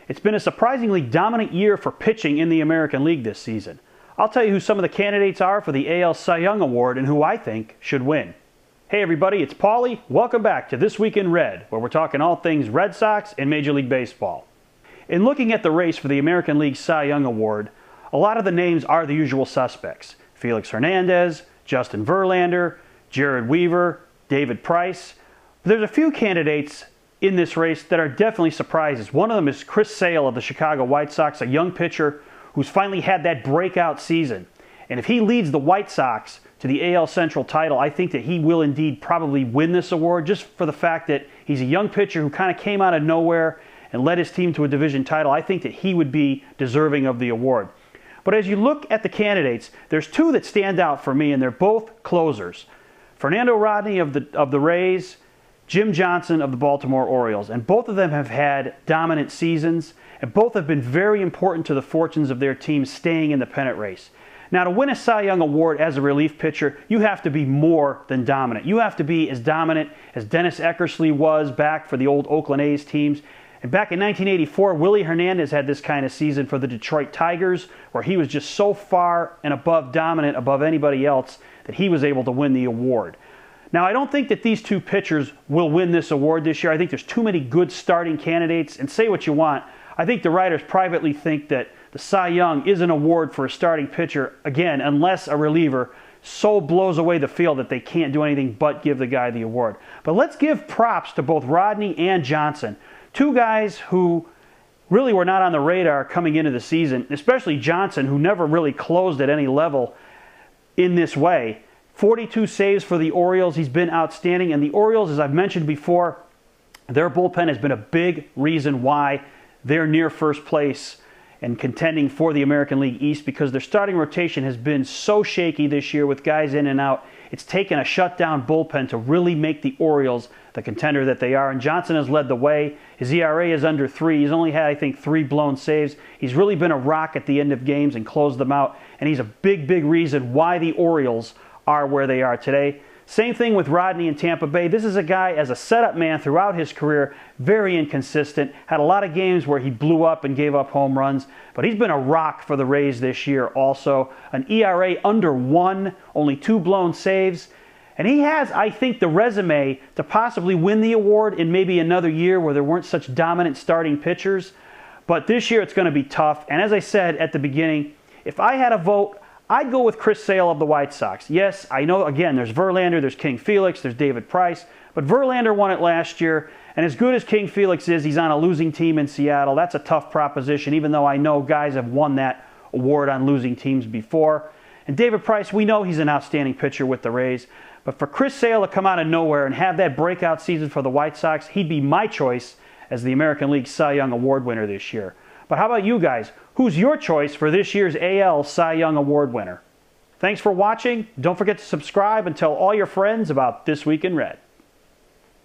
It's been a surprisingly dominant year for pitching in the American League this season. I'll tell you who some of the candidates are for the AL Cy Young Award and who I think should win. Hey everybody, it's Paulie. Welcome back to This Week in Red, where we're talking all things Red Sox and Major League Baseball. In looking at the race for the American League Cy Young Award, a lot of the names are the usual suspects. Felix Hernandez, Justin Verlander, Jared Weaver, David Price. But there's a few candidates in this race that are definitely surprises. One of them is Chris Sale of the Chicago White Sox, a young pitcher who's finally had that breakout season. And if he leads the White Sox to the AL Central title, I think that he will indeed probably win this award, just for the fact that he's a young pitcher who kind of came out of nowhere and led his team to a division title. I think that he would be deserving of the award. But as you look at the candidates, there's two that stand out for me, and they're both closers. Fernando Rodney of the Rays, Jim Johnson of the Baltimore Orioles, and both of them have had dominant seasons, and both have been very important to the fortunes of their teams staying in the pennant race. Now, to win a Cy Young Award as a relief pitcher, you have to be more than dominant. You have to be as dominant as Dennis Eckersley was back for the old Oakland A's teams. And back in 1984, Willie Hernandez had this kind of season for the Detroit Tigers, where he was just so far and above dominant, above anybody else, that he was able to win the award. Now, I don't think that these two pitchers will win this award this year. I think there's too many good starting candidates, and say what you want, I think the writers privately think that the Cy Young is an award for a starting pitcher, again, unless a reliever so blows away the field that they can't do anything but give the guy the award. But let's give props to both Rodney and Johnson, two guys who really were not on the radar coming into the season, especially Johnson, who never really closed at any level in this way. 42 saves for the Orioles. He's been outstanding. And the Orioles, as I've mentioned before, their bullpen has been a big reason why they're near first place and contending for the American League East, because their starting rotation has been so shaky this year with guys in and out. It's taken a shutdown bullpen to really make the Orioles the contender that they are. And Johnson has led the way. His ERA is under 3. He's only had, I think, 3 blown saves. He's really been a rock at the end of games and closed them out. And he's a big, big reason why the Orioles are where they are today. Same thing with Rodney in Tampa Bay. This is a guy, as a setup man throughout his career, very inconsistent. Had a lot of games where he blew up and gave up home runs, but he's been a rock for the Rays this year also. An ERA under 1, only 2 blown saves. And he has, I think, the resume to possibly win the award in maybe another year where there weren't such dominant starting pitchers. But this year it's going to be tough. And as I said at the beginning, if I had a vote, I'd go with Chris Sale of the White Sox. Yes, I know, again, there's Verlander, there's King Felix, there's David Price, but Verlander won it last year, and as good as King Felix is, he's on a losing team in Seattle. That's a tough proposition, even though I know guys have won that award on losing teams before. And David Price, we know he's an outstanding pitcher with the Rays, but for Chris Sale to come out of nowhere and have that breakout season for the White Sox, he'd be my choice as the American League Cy Young Award winner this year. But how about you guys? Who's your choice for this year's AL Cy Young Award winner? Thanks for watching. Don't forget to subscribe and tell all your friends about This Week in Red.